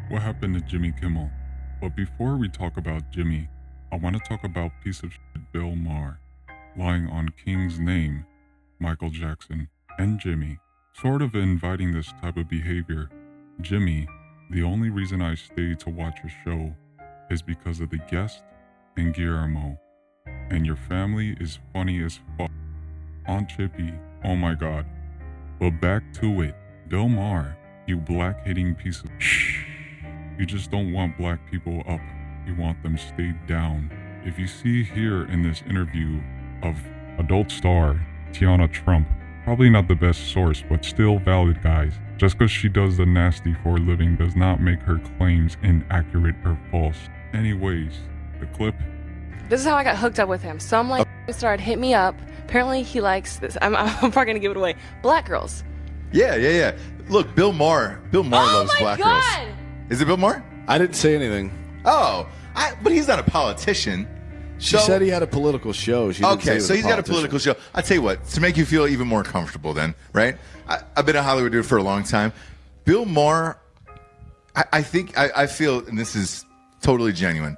what happened to Jimmy Kimmel. But before we talk about Jimmy, I want to talk about piece of shit Bill Maher, lying on King's name, Michael Jackson, and Jimmy, sort of inviting this type of behavior. Jimmy, the only reason I stayed to watch your show is because of the guest and Guillermo. And your family is funny as fuck. Aunt Chippy, oh my god. But back to it. Bill Maher, you black-hating piece of shh. You just don't want black people up. You want them stayed down. If you see here in this interview of adult star Teanna Trump, probably not the best source, but still valid, guys. Just because she does the nasty for a living does not make her claims inaccurate or false. Anyways, the clip. This is how I got hooked up with him. Some like started hit me up. Apparently he likes this. I'm probably gonna give it away. Black girls. Yeah. Look, Bill Maher loves black girls. Is it Bill Maher? I didn't say anything. Oh, but he's not a politician. She said he had a political show. Okay, so he's got a political show. I'll tell you what, to make you feel even more comfortable then, right? I've been a Hollywood dude for a long time. Bill Maher, I feel, and this is totally genuine,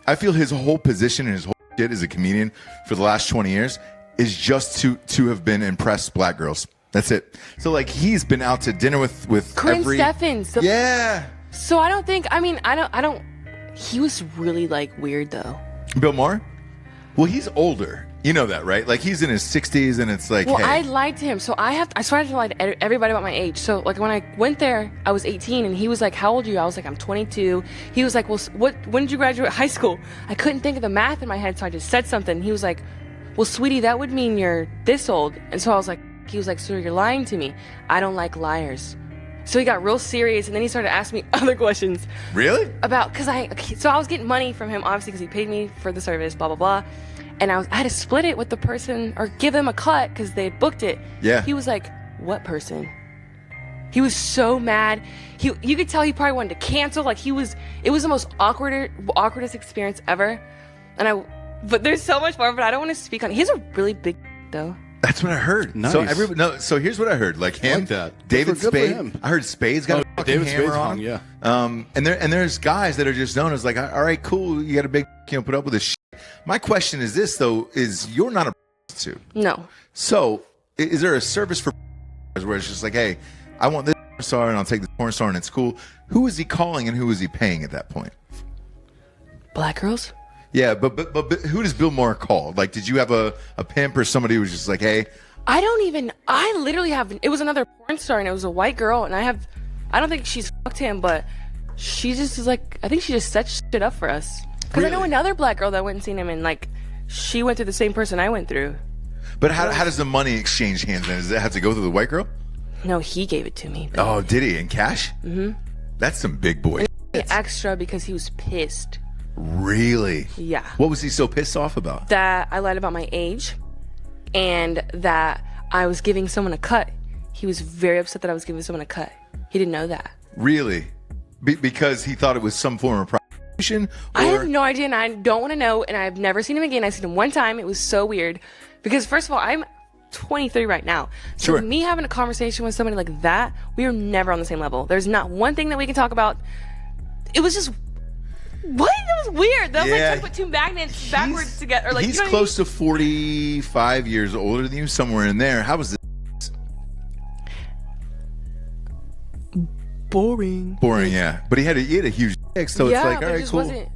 I feel his whole position and his whole shit as a comedian for the last 20 years is just to have been impressed black girls. That's it. So like he's been out to dinner with Corinne Steffens. Yeah. So I don't. He was really like weird though. Bill Maher? Well, he's older. You know that, right? Like he's in his 60s, and it's like, well, hey. I lied to him, so I started to lie to everybody about my age. So like when I went there, I was 18, and he was like, "How old are you?" I was like, "I'm 22." He was like, "Well, when did you graduate high school?" I couldn't think of the math in my head, so I just said something. He was like, "Well, sweetie, that would mean you're this old." And so I was like, he was like, "So you're lying to me? I don't like liars." So he got real serious, and then he started asking me other questions. Really? About, so I was getting money from him, obviously, because he paid me for the service, blah, blah, blah. And I had to split it with the person, or give them a cut, because they had booked it. Yeah. He was like, "What person?" He was so mad. You could tell he probably wanted to cancel. Like it was the most awkwardest experience ever. But there's so much more, but I don't want to speak on it. He's a really big though. That's what I heard. Nice. So here's what I heard. Like him, like that. David Good for Spade. him. I heard Spade's got a fucking David hammer Spade's on him. yeah. And there's guys that are just known as like, all right, cool. You got a big, put up with this shit. My question is this though: is you're not a prostitute? No. So is there a service for where it's just like, hey, I want this star and I'll take this porn star and it's cool? Who is he calling and who is he paying at that point? Black girls. Yeah, but who does Bill Maher call? Like, did you have a pimp or somebody who was just like, hey? I literally have, it was another porn star and it was a white girl, and I don't think she's fucked him, but she just is like, I think she just set shit up for us. Because Really? I know another black girl that went and seen him, and like, she went through the same person I went through. But how does the money exchange hands then? Does it have to go through the white girl? No, he gave it to me. Oh, did he? In cash? Mm-hmm. That's some big boy. Extra because he was pissed. Really? Yeah. What was he so pissed off about? That I lied about my age, and that I was giving someone a cut. He was very upset that I was giving someone a cut. He didn't know that. Really? Because he thought it was some form of prostitution? I have no idea, and I don't want to know, and I've never seen him again. I've seen him one time. It was so weird. Because first of all, I'm 23 right now. So Sure. me having a conversation with somebody like that, we are never on the same level. There's not one thing that we can talk about. It was just, what? That was weird. That was like trying to put two magnets backwards together. Or like, he's you know close to 45 years older than you, somewhere in there. How was this? Boring. Boring, yeah. But he had a huge dick, so it's like, but all it right, just cool. wasn't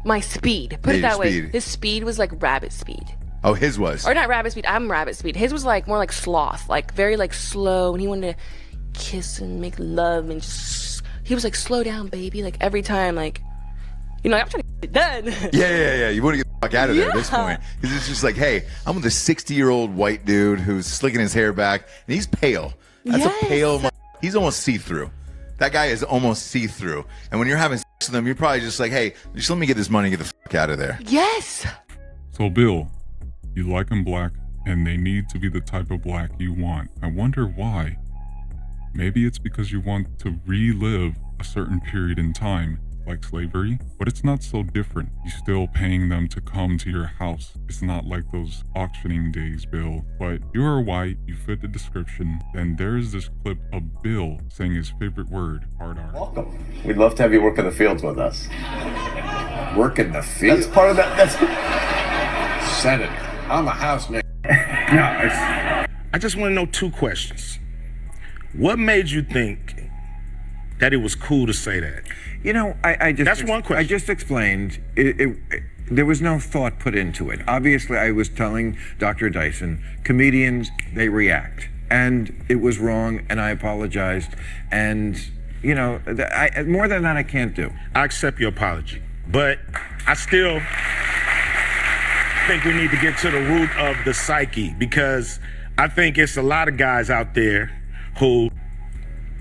my speed. Put Yeah, it that your way. speed. His speed was like rabbit speed. Oh, his was. Or not rabbit speed. I'm rabbit speed. His was like more like sloth, like very like slow, and he wanted to kiss and make love, and just he was like, "Slow down, baby." Like every time, like, you know, like, I'm trying to get it done. Yeah. You want to get the fuck out of there at this Yeah. point. Because it's just like, hey, I'm with a 60-year-old white dude who's slicking his hair back, and he's pale. That's Yes. a pale. He's almost see-through. That guy is almost see-through. And when you're having sex with him, you're probably just like, hey, just let me get this money and get the fuck out of there. Yes. So Bill, you like them black, and they need to be the type of black you want. I wonder why. Maybe it's because you want to relive a certain period in time, like slavery, but it's not so different. You're still paying them to come to your house. It's not like those auctioning days, Bill. But you are white, you fit the description. Then there's this clip of Bill saying his favorite word, hard R. Welcome. We'd love to have you work in the fields with us. Work in the field? That's part of that. That's Senator. I'm a house nigga. No, I just want to know two questions. What made you think that it was cool to say that? You know, I just... That's one question. I just explained. There was no thought put into it. Obviously, I was telling Dr. Dyson, comedians, they react. And it was wrong, and I apologized. And, you know, more than that, I can't do. I accept your apology, but I still think we need to get to the root of the psyche, because I think it's a lot of guys out there who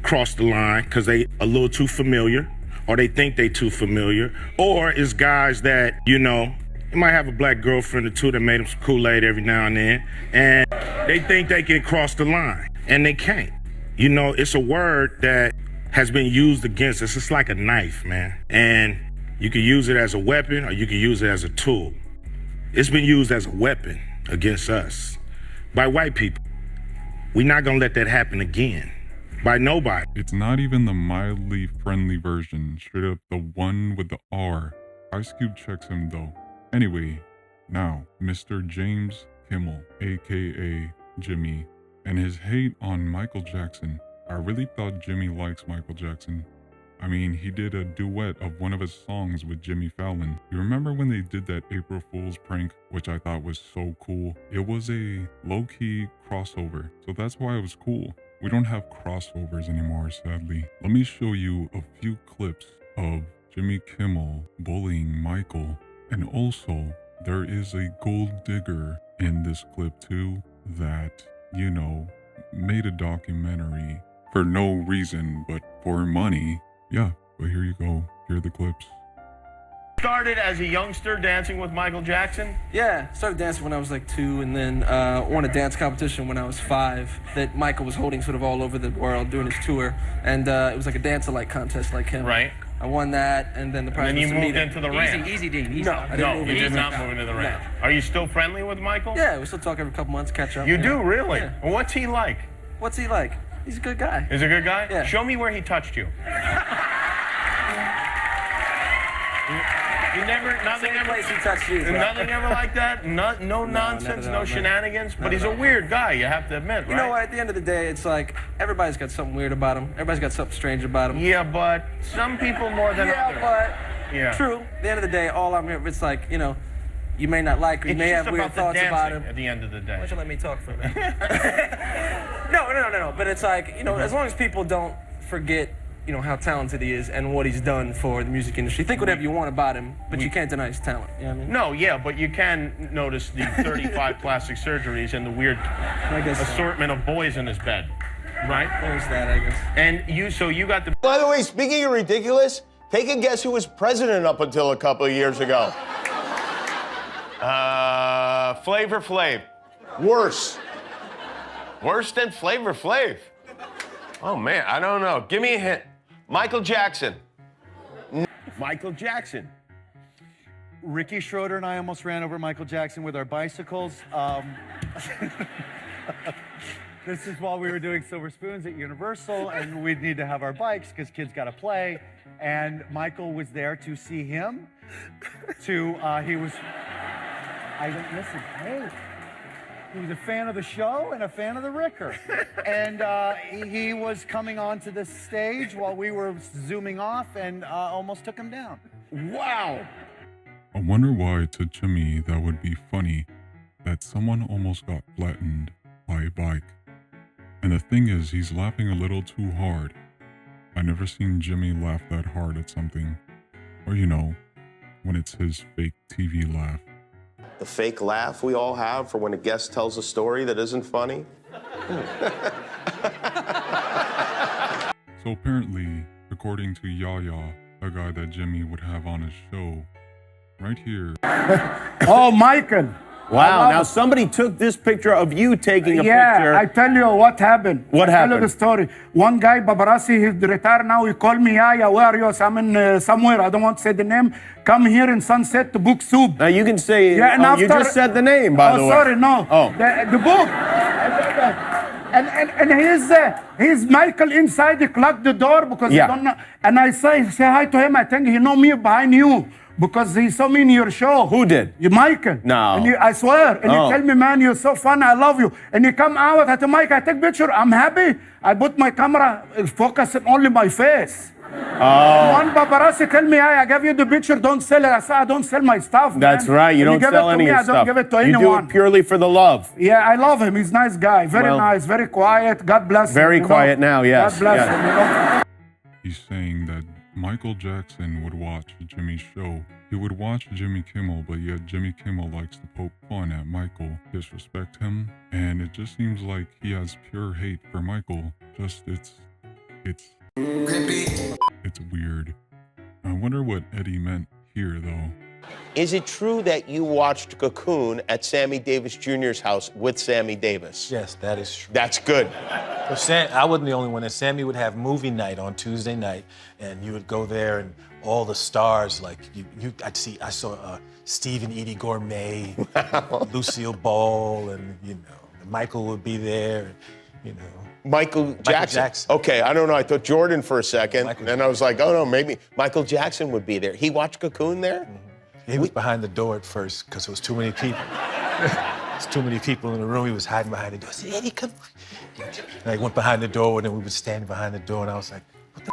cross the line because they a little too familiar, or they think they too familiar, or it's guys that, you know, they might have a black girlfriend or two that made them some Kool-Aid every now and then, and they think they can cross the line, and they can't. You know, it's a word that has been used against us. It's like a knife, man, and you can use it as a weapon or you can use it as a tool. It's been used as a weapon against us by white people. We're not gonna let that happen again. By nobody. It's not even the mildly friendly version, straight up the one with the R. Ice Cube checks him though. Anyway, now, Mr. James Kimmel, aka Jimmy, and his hate on Michael Jackson. I really thought Jimmy likes Michael Jackson. I mean, he did a duet of one of his songs with Jimmy Fallon. You remember when they did that April Fool's prank, which I thought was so cool? It was a low-key crossover, so that's why it was cool. We don't have crossovers anymore, sadly. Let me show you a few clips of Jimmy Kimmel bullying Michael. And also, there is a gold digger in this clip too that, you know, made a documentary for no reason but for money. Yeah, but here you go. Here are the clips. Started as a youngster dancing with Michael Jackson? Yeah, started dancing when I was like 2, and then won a dance competition when I was 5 that Michael was holding sort of all over the world doing his tour. And it was like a dance-alike contest like him. Right. I won that, and then the prize And was you to meet moved him. into the ranch? Easy, Dean. Easy. No, I didn't move you into did the not ranch. move into the No. ranch. Are you still friendly with Michael? Yeah, we still talk every couple months, catch up. You do, really? Yeah. Well, what's he like? What's he like? He's a good guy. Is he a good guy? Yeah. Show me where he touched you. You never, nothing Same ever, place he touched you, bro. nothing ever like that? No nonsense, not at no all, shenanigans? No, But he's a no. weird guy, you have to admit, right? You know what? At the end of the day, it's like everybody's got something weird about him. Everybody's got something strange about him. Yeah, but some people more than others. Yeah, but true. At the end of the day, all I'm here, it's like, you know, you may not like, or you It's may just have weird about the thoughts about dancing him. at the end of the day. Why don't you let me talk for a minute? No. But it's like, you know, as long as people don't forget, you know, how talented he is and what he's done for the music industry. Think whatever you want about him, but you can't deny his talent. You know what I mean? No, yeah, but you can notice the 35 plastic surgeries and the weird I guess so. assortment of boys in his bed, right? There's that, I guess. And you got the... By the way, speaking of ridiculous, take a guess who was president up until a couple of years ago. Flavor Flav. Worse. Worse than Flavor Flav? Oh, man, I don't know. Give me a hint. Michael Jackson. Michael Jackson. Ricky Schroeder and I almost ran over Michael Jackson with our bicycles. This is while we were doing Silver Spoons at Universal, and we'd need to have our bikes because kids got to play. And Michael was there to see him. He was a fan of the show and a fan of the Ricker. And he was coming onto the stage while we were zooming off and almost took him down. Wow. I wonder why to Jimmy that would be funny that someone almost got flattened by a bike. And the thing is, he's laughing a little too hard. I never seen Jimmy laugh that hard at something. Or you know, when it's his fake TV laugh. The fake laugh we all have for when a guest tells a story that isn't funny. So apparently, according to Yaya, a guy that Jimmy would have on his show, right here. Oh, Michael, Wow. Now somebody took this picture of you taking a picture. Yeah, I tell you what happened. What I happened? tell you the story. One guy, paparazzi, he's retired now. He called me, yeah, where are you? So I'm in somewhere. I don't want to say the name. Come here in Sunset to book soup. Now you can say, Yeah, and you after- just said the name, by the way. Oh, sorry, no. Oh. The book. And he's Michael inside. He clocked the door because he don't know. And I say hi to him. I think he know me behind you because he saw me in your show. Who did? You, Michael. No. And I swear. And he tell me, man, you're so fun. I love you. And he come out. I tell Mike, I take picture. I'm happy. I put my camera focusing only my face. One paparazzi tell me, I gave you the picture, don't sell it. I said, I don't sell my stuff, man. That's right. You don't give sell it to any me, of your I don't stuff. give it to You do anyone. it purely for the love. Yeah, I love him. He's a nice guy. Very Well, nice, very quiet. God bless him. Very you know. quiet now, yes. God bless yes. him, you know. He's saying that Michael Jackson would watch Jimmy's show. He would watch Jimmy Kimmel, but yet Jimmy Kimmel likes to poke fun at Michael, disrespect him, and it just seems like he has pure hate for Michael. It's weird. I wonder what Eddie meant here, though. Is it true that you watched Cocoon at Sammy Davis Jr.'s house with Sammy Davis? Yes, that is true. That's good. I wasn't the only one. And Sammy would have movie night on Tuesday night, and you would go there, and all the stars, like I saw Stephen Edie Gourmet, Lucille Ball, and Michael would be there, Michael Jackson. Okay, I don't know. I thought Jordan for a second, and I was like, oh no, maybe Michael Jackson would be there. He watched Cocoon there? Mm-hmm. He was behind the door at first because there was too many people. There's too many people in the room. He was hiding behind the door. I said, Eddie, come on. And I went behind the door, and then we would stand behind the door, and I was like, what the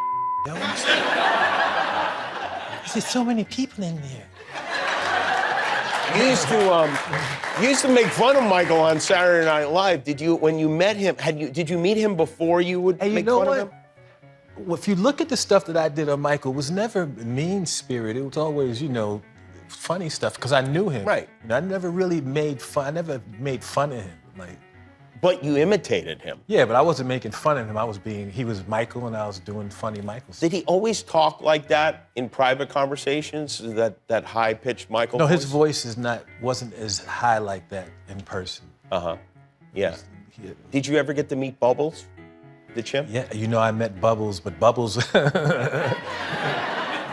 hell is that? I said, so many people in there. You used to make fun of Michael on Saturday Night Live. When you met him, did you meet him before you would make fun of him? Well, if you look at the stuff that I did on Michael, it was never mean-spirited. It was always, funny stuff, because I knew him. Right. I never really made fun. I never made fun of him. But you imitated him. Yeah, but I wasn't making fun of him. He was Michael, and I was doing funny Michael stuff. Did he always talk like that in private conversations? That high-pitched Michael No, voice? his voice wasn't as high like that in person. Yeah. Did you ever get to meet Bubbles, the chimp? Yeah, I met Bubbles, but Bubbles,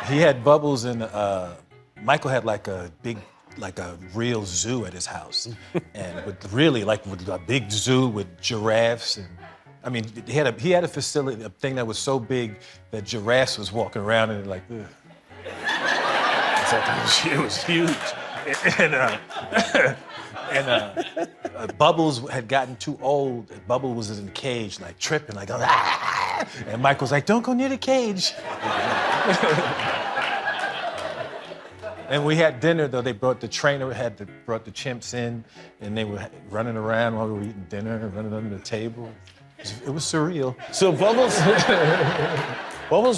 he had Bubbles, and Michael had like a real zoo at his house, and with a big zoo with giraffes, and he had a facility, a thing that was so big that giraffes was walking around and like, ugh. It was huge, and Bubbles had gotten too old. Bubbles was in a cage, like tripping, like, ah! And Michael's like, don't go near the cage. And we had dinner, though. They brought the trainer, brought the chimps in, and they were running around while we were eating dinner, running under the table. It was surreal. So Bubbles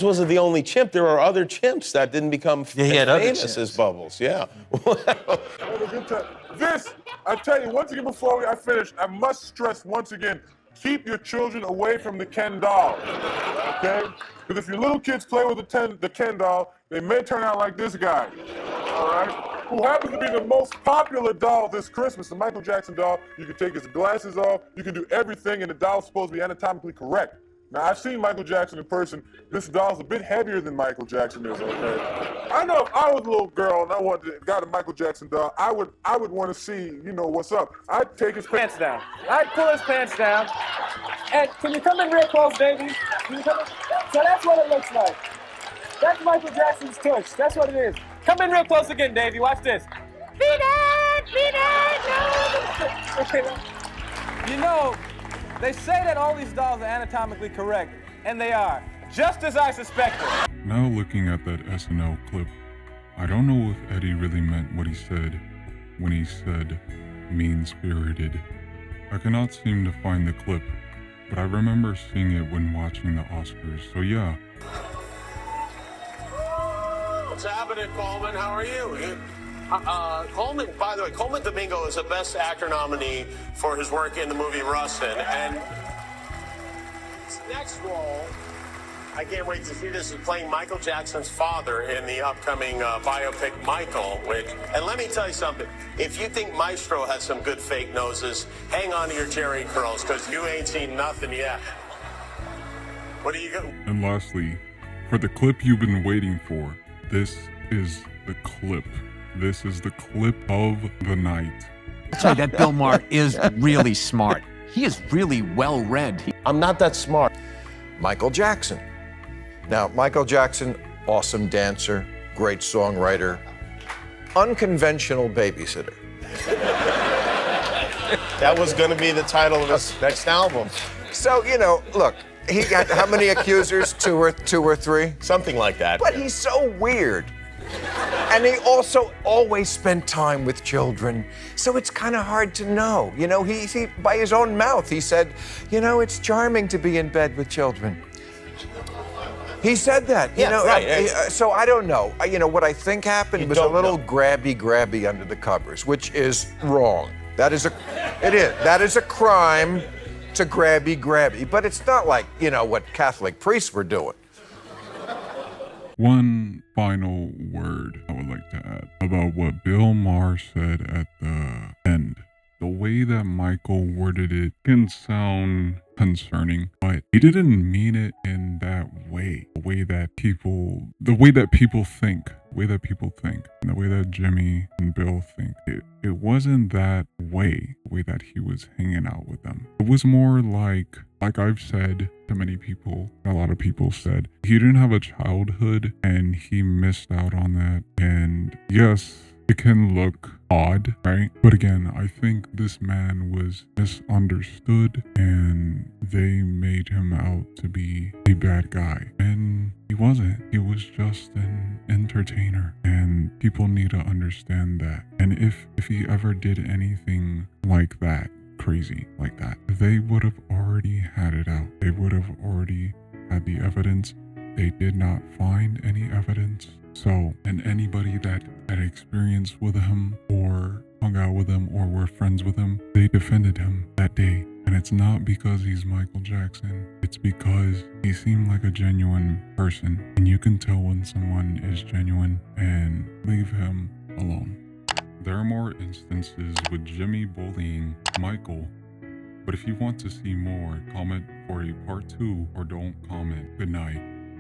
wasn't the only chimp. There were other chimps that didn't become famous as Bubbles. Yeah. This, I tell you, once again before I finish, I must stress once again, keep your children away from the Ken doll, okay? Because if your little kids play with the Ken doll, they may turn out like this guy, all right? Who happens to be the most popular doll this Christmas, the Michael Jackson doll. You can take his glasses off, you can do everything, and the doll's supposed to be anatomically correct. Now, I've seen Michael Jackson in person. This doll's a bit heavier than Michael Jackson is, okay? I know if I was a little girl and got a Michael Jackson doll, I would want to see, what's up. I'd take his pants down. I'd pull his pants down. And can you come in real close, baby? Can you come in? So that's what it looks like. That's Michael Jackson's tush. That's what it is. Come in real close again, Davey. Watch this. Beat it, no. They say that all these dolls are anatomically correct, and they are, just as I suspected. Now looking at that SNL clip, I don't know if Eddie really meant what he said when he said mean-spirited. I cannot seem to find the clip, but I remember seeing it when watching the Oscars, so yeah. What's happening, Coleman? How are you? Coleman, by the way, Coleman Domingo is the Best Actor nominee for his work in the movie Rustin. And his next role I can't wait to see this. Is playing Michael Jackson's father in the upcoming biopic Michael. And let me tell you something. If you think Maestro has some good fake noses, hang on to your Jerry curls, because you ain't seen nothing yet. What do you got? And lastly, for the clip you've been waiting for, this is the clip. This is the clip of the night. I'll tell you that Bill Maher is really smart. He is really well read. I'm not that smart. Michael Jackson. Now, Michael Jackson, awesome dancer, great songwriter, unconventional babysitter. That was going to be the title of his next album. So, you know, look, he got how many accusers? Two or three? Something like that. But he's so weird. And he also always spent time with children, so it's kind of hard to know. You know, he by his own mouth, he said, you know, it's charming to be in bed with children. He said that, you know. Right. So I don't know. You know, what I think happened was a little grabby under the covers, which is wrong. That is a crime to grabby. But it's not like, you know, what Catholic priests were doing. One final word I would like to add about what Bill Maher said at the end. The way that Michael worded it can sound concerning, but he didn't mean it in that way. The way that people think, and the way that Jimmy and Bill think. It wasn't that way, the way that he was hanging out with them. It was more like I've said to many people, a lot of people said, he didn't have a childhood and he missed out on that. And yes, it can look odd, right? But again, I think this man was misunderstood and they made him out to be a bad guy. And he wasn't. He was just an entertainer. And people need to understand that. And if he ever did anything like that, crazy like that, they would have already had it out. They would have already had the evidence. They did not find any evidence. So, and anybody that had experience with him or hung out with him or were friends with him, they defended him that day. And it's not because he's Michael Jackson. It's because he seemed like a genuine person. And you can tell when someone is genuine, and leave him alone. There are more instances with Jimmy bullying Michael. But if you want to see more, comment for a part 2 or don't comment. Good night.